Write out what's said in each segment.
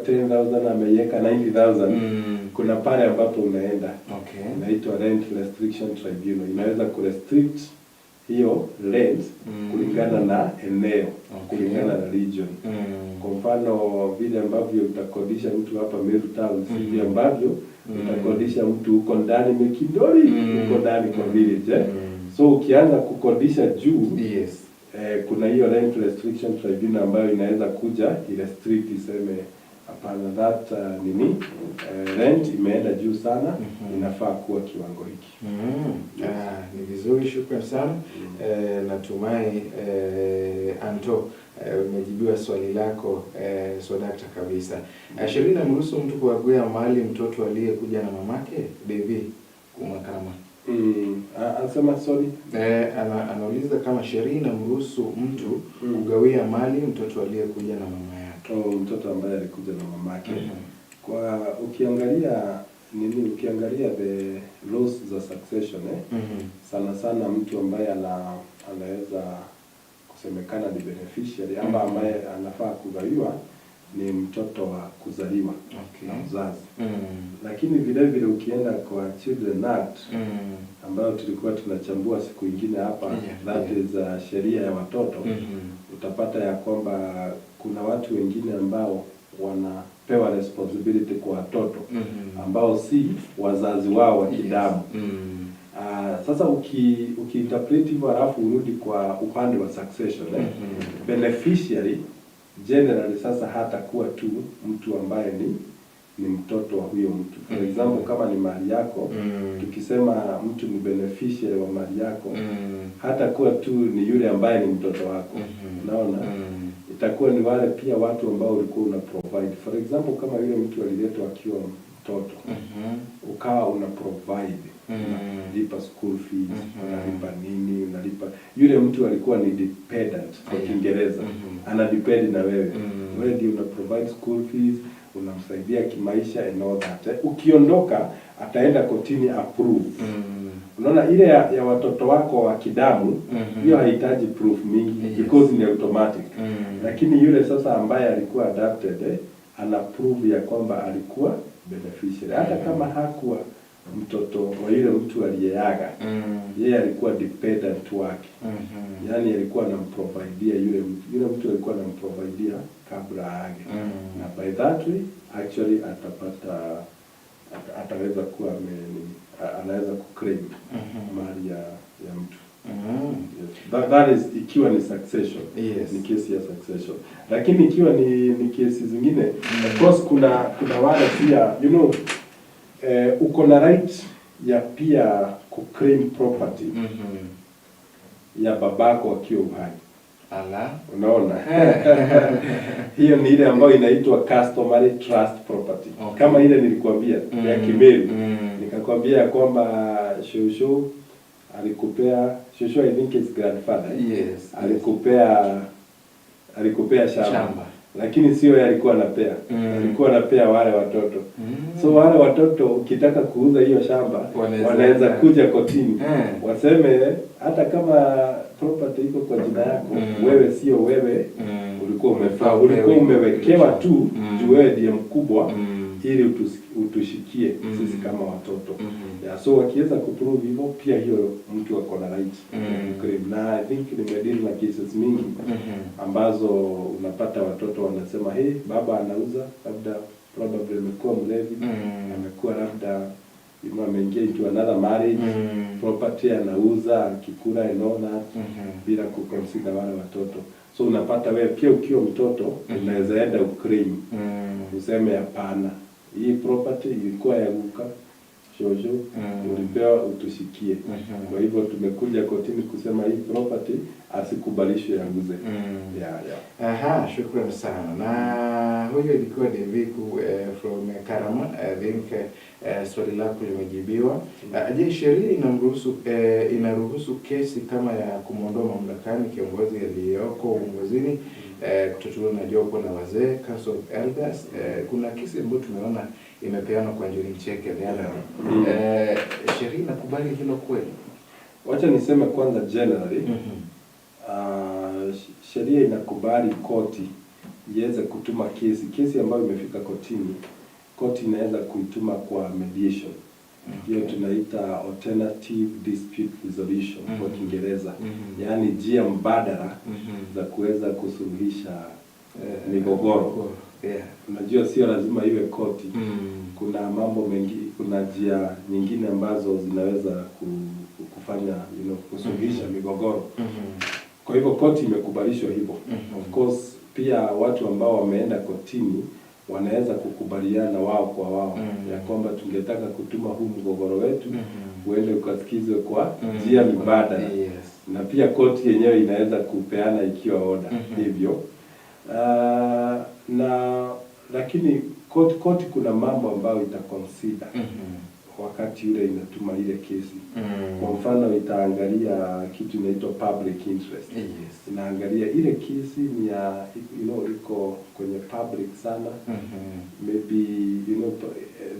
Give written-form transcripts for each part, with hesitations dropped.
10,000 ameiweka 90,000, kuna pale ambapo unaenda. Okay. Inaitwa Rent Restriction Tribunal. Inaweza kurestrict hiyo rent kulingana na eneo, kulingana na region. Kwa mfano vile ambavyo utakodisha mtu hapa Meru Town, vile ambavyo utakodisha mtu huko ndani Mekindori, huko ndani kwa village. So ukianza kukodisha juu, yes, kuna hiyo Rent Restriction Tribunal ambayo inaweza kuja restrict, iseme hapana, that rent imeenda juu sana, inafaa kuwa kiwango hiki. Ni vizuri, shukrani sana. Natumai Anto umejibiwa swali lako swadakta kabisa. Sheria inamruhusu mtu kuagua mahali mtoto aliyekuja na mamake Devi kumakama. Anasema sorry. Anauliza kama sheria inamruhusu mtu kugawia mali mtoto aliyekuja na mama yake. Mtoto ambaye alikuja na mamake. Kwa ukiangalia the laws za succession, sana sana mtu ambaye anaweza kusemekana ni beneficiary ama ambaye anafaa kugawiwa ni mtoto wa kuzaliwa na mzazi. Lakini vile vile ukienda kwa Children Act ambayo tulikuwa tunachambua siku ingine hapa, that is sheria ya watoto, utapata ya kwamba kuna watu wengine ambao wanapewa responsibility kwa watoto ambao si wazazi wao wa kidamu. Sasa ukiinterpret hivyo alafu urudi kwa upande wa succession, beneficiary generally sasa hata kuwa tu mtu ambaye ni mtoto wa huyo mtu. For example, kama ni mali yako, tukisema mtu ni beneficiary wa mali yako, hata kuwa tu ni yule ambaye ni mtoto wako. Unaona? Itakuwa ni wale pia watu ambao ulikuwa una provide. For example, kama yule mtu aliletwa akiwa mtoto, ukawa una provide, unalipa school fees, unalipa nini, unalipa. Yule mtu alikuwa ni dependent kwa Kiingereza. Ana depend na wewe. Wewe ndio una provide school fees, unamsaidia kimaisha and all that. Ukiondoka ataenda kotini approve. Unaona ile ya watoto wako wa kidamu, hiyo haihitaji proof mingi because ni automatic. Lakini yule sasa ambaye alikuwa adopted, ana prove ya kwamba alikuwa beneficiary. Hata kama hakuwa mtoto wa yule mtu aliyeaga, yeye alikuwa dependent wake. Yaani alikuwa anamprovidea yule mtu alikuwa anamprovidea kabla aage. Na by that way actually ataweza kuwa anaweza kuclaim mali ya mtu. That is ikiwa ni succession. Ni kesi ya succession. Lakini ikiwa ni kesi zingine, of course kuna wale pia uko na right ya pia kuclaim property ya babako akiwa uhai. Unaona? Hiyo ni ile ambayo inaitwa customary trust property. Kama ile nilikwambia ya Kimeru, nikakwambia kwamba shosho alikupea, shosho I think it's grandfather. Alikupea shamba. Lakini sio yeye alikuwa anapea. Alikuwa anapea wale watoto. So wale watoto ukitaka kuuza hiyo shamba, wanaweza kuja kotini. Waseme hata kama property iko kwa jina yako, wewe sio wewe, ulikuwa umewekewa tu juu wewe ndiye mkubwa ili utushikie sisi kama watoto. So wakiweza kuprove hivyo, pia hiyo mtu ako na right. Na I think nimedeal na cases mingi ambazo unapata watoto wanasema baba anauza, labda probably amekuwa mlevi, amekuwa labda ameingia into another marriage, property anauza, akikula and all that, bila kuconsider wale watoto. So unapata wewe pia ukiwa mtoto unaweza enda uclaim, useme hapana, hii property ilikuwa ya Guka shosho, ulipewa utushikie. Kwa hivyo tumekuja kotini kusema hii property asikubalishwe auze. Shukrani sana. Na huyo ilikuwa Deviku from Karama. I think swali lako limejibiwa. Je, sheria inaruhusu kesi kama ya kumwondoa mamlakani kiongozi aliyeko uongozini kutotuliwa na jopo na wazee, Council of Elders? Kuna kesi ambayo tumeona imepeanwa kwa Njuri Ncheke sheria inakubali hilo kweli? Wacha niseme kwanza generally, sheria inakubali koti iweze kutuma kesi ambayo imefika kotini, koti inaweza kuituma kwa mediation. Hiyo tunaita alternative dispute resolution kwa Kiingereza. Yaani njia mbadala za kuweza kusuluhisha migogoro. Unajua sio lazima iwe koti. Kuna mambo mengi, kuna njia nyingine ambazo zinaweza kufanya kusuluhisha migogoro. Kwa hivyo koti imekubalishwa hivyo. Of course pia watu ambao wameenda kotini wanaweza kukubaliana wao kwa wao ya kwamba tungetaka kutuma huu mgogoro wetu uende ukasikizwe kwa njia mbadala. Na pia koti yenyewe inaweza kupeana ikiwa order hivyo. Lakini koti kuna mambo ambayo itaconsider wakati yule inatuma ile kesi. Kwa mfano itaangalia kitu inaitwa public interest. Inaangalia ile kesi ni ya iko kwenye public sana. Maybe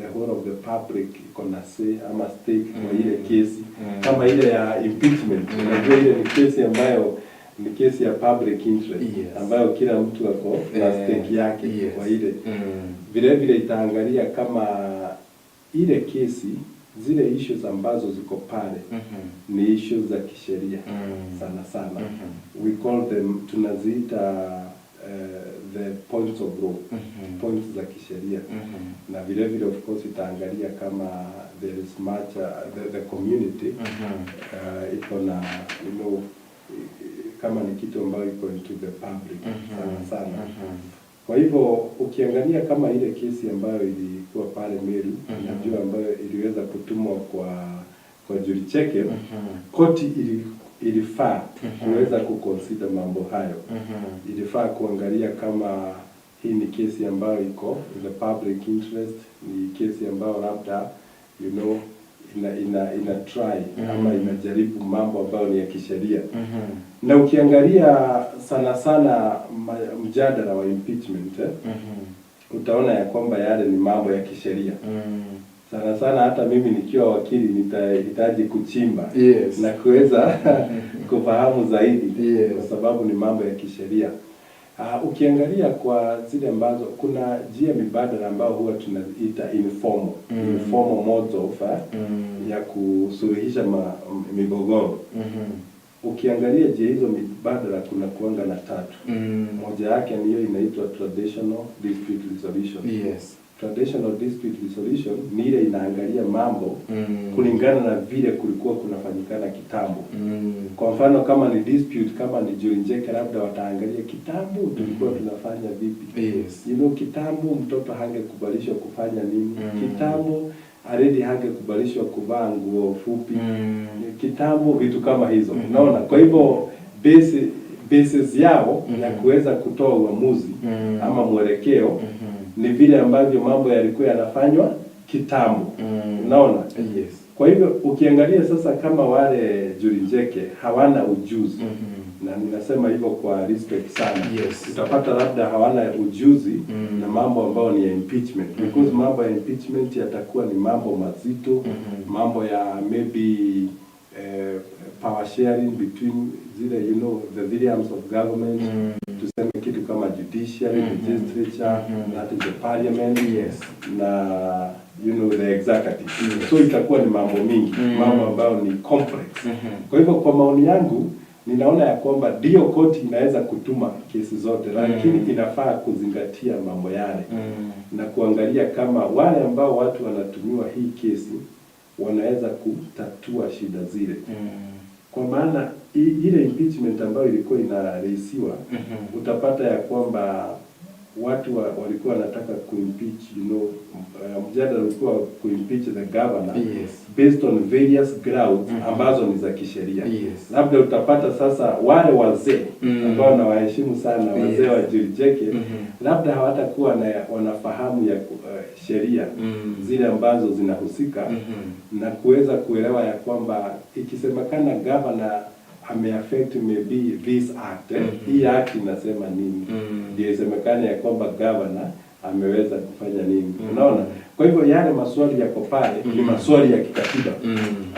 the whole of the public iko na say ama stake kwa ile kesi. Kama ile ya impeachment, unajua ile ni kesi ambayo ni kesi ya public interest ambayo kila mtu ako na stake yake kwa ile. Vile vile itaangalia kama ile kesi, zile issues ambazo ziko pale ni issues za kisheria sana. We call them, tunaziita the points of law, points za kisheria. Na vile vile of course itaangalia kama there is much the community iko na kama ni kitu ambayo iko into the public sana. Kwa hivyo ukiangalia kama ile kesi ambayo ilikuwa pale Meru, najua ambayo iliweza kutumwa kwa Njuri Cheke, koti ilifaa kuweza kuconsider mambo hayo. Ilifaa kuangalia kama hii ni kesi ambayo iko in the public interest, ni kesi ambayo labda ina try ama inajaribu mambo ambayo ni ya kisheria. Na ukiangalia sana mjadala wa impeachment utaona ya kwamba yale ni mambo ya kisheria. Sana hata mimi nikiwa wakili nitahitaji kuchimba na kuweza kufahamu zaidi kwa sababu ni mambo ya kisheria. Ukiangalia kwa zile ambazo kuna njia mbadala ambao huwa tunaita informal modes of ya kusuluhisha migogoro. Ukiangalia njia hizo mbadala kuna kuanga na 3. Moja yake ni hiyo inaitwa traditional dispute resolution. Traditional dispute resolution ni ile inaangalia mambo kulingana na vile kulikuwa kunafanyikana kitambo. Kwa mfano kama ni dispute, kama ni Njuri Cheke, labda wataangalia kitambo tulikuwa tunafanya vipi. Kitambo mtoto hangekubalishwa kufanya nini. Kitambo already hangekubalishwa kuvaa nguo fupi. Kitambo vitu kama hizo. Unaona? Kwa hivyo basis yao ya kuweza kutoa uamuzi ama mwelekeo ni vile ambavyo mambo yalikuwa yanafanywa kitambo. Unaona? Kwa hivyo ukiangalia sasa kama wale Njuri Cheke hawana ujuzi, na ninasema hivyo kwa respect sana, utapata labda hawana ujuzi na mambo ambayo ni ya impeachment. Because mambo ya impeachment yatakuwa ni mambo mazito, mambo ya maybe power sharing between zile the three arms of government. Tuseme kitu kama judiciary, legislature, that is the parliament, na the executive. So itakuwa ni mambo mingi, mambo ambayo ni complex. Kwa hivyo kwa maoni yangu ninaona ya kwamba ndio koti inaweza kutuma kesi zote, lakini inafaa kuzingatia mambo yale na kuangalia kama wale ambao watu wanatumiwa hii kesi wanaweza kutatua shida zile. Kwa maana ile impeachment ambayo ilikuwa inaraisiwa, utapata ya kwamba watu walikuwa wanataka kuimpeach, mjadala ulikuwa kuimpeach the governor based on various grounds ambazo ni za kisheria. Labda utapata sasa wale wazee ambao na waheshimu sana, wazee wa Njuri Cheke, labda hawatakuwa wanafahamu ya sheria zile ambazo zinahusika na kuweza kuelewa ya kwamba ikisemekana governor ameaffect maybe this act, hii act inasema nini, ndio isemekane ya kwamba governor ameweza kufanya nini. Unaona? Kwa hivyo yale maswali yako pale ni maswali ya kikatiba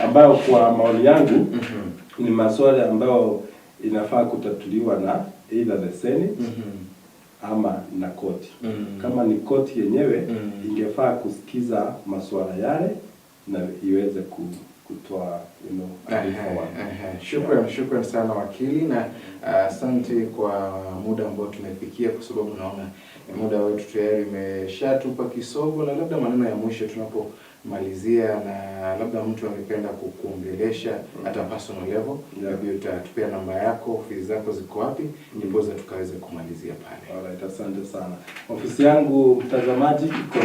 ambayo kwa maoni yangu ni maswali ambayo inafaa kutatuliwa na either the Senate ama na koti. Kama ni koti yenyewe ingefaa kusikiza masuala yale na iweze kutoa Shukran sana wakili, na asante kwa muda ambao tumefikia, kwa sababu naona muda wetu tayari umeshatupa kisogo, na labda maneno ya mwisho tunapomalizia, na labda mtu angependa kukuongelesha hata personal level, labda utatupia namba yako, ofisi zako ziko wapi, ndiposa tukaweze kumalizia pale. Alright, asante sana. Ofisi yangu mtazamaji iko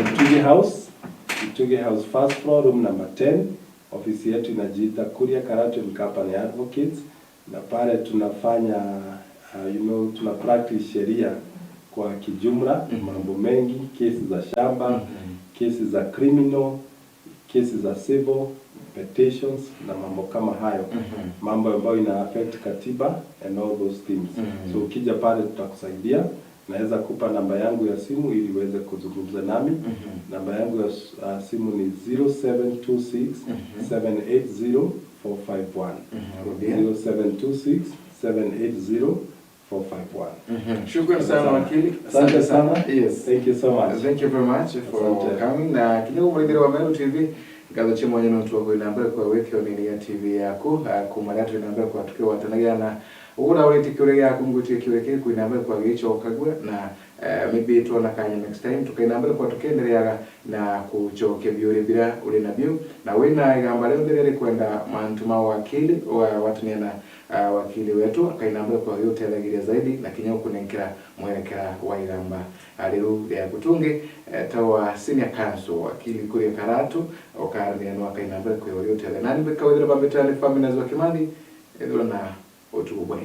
Mtuge House first floor, room number 10. Ofisi yetu inajiita Kuria Karate Company Advocates, na pale tunafanya tuna practice sheria kwa kijumla, mambo mengi, kesi za shamba, kesi za criminal, kesi za civil, petitions na mambo kama hayo, mambo ambayo ina affect katiba and all those things. So ukija pale tutakusaidia. Naweza kupa namba yangu ya simu ili uweze kuzungumza nami. Namba yangu ya simu ni 0726 780 451. 0726 780 451. Shukran sana wakili. Asante sana. Yes. Thank you so much. Thank you very much for coming. Na kidogo mwendele wa Meru TV kaza chimo nyino tuwa inambere kwa weki onini ya TV yako kumalatu inambere kwa tukio watanagana ula uleti kiurege yako mguti kiweke kuinambere kwa gicho kagwe na maybe tuona kanya next time tukainambere kwa tukendelea na kuchoke biure bila ule na biu na wena igamba leo ndelele kwenda mantuma wakili wa watu niana wakili wetu akainambere kwa yote alagiria zaidi na kinyo kunenkera mwelekera wa igamba aliru ya kutunge tawa senior counsel wakili Kuria Karatu okarne no akainambere kwa yote ala nani beka wedra bambetani famina zo kimandi edona otubwaya.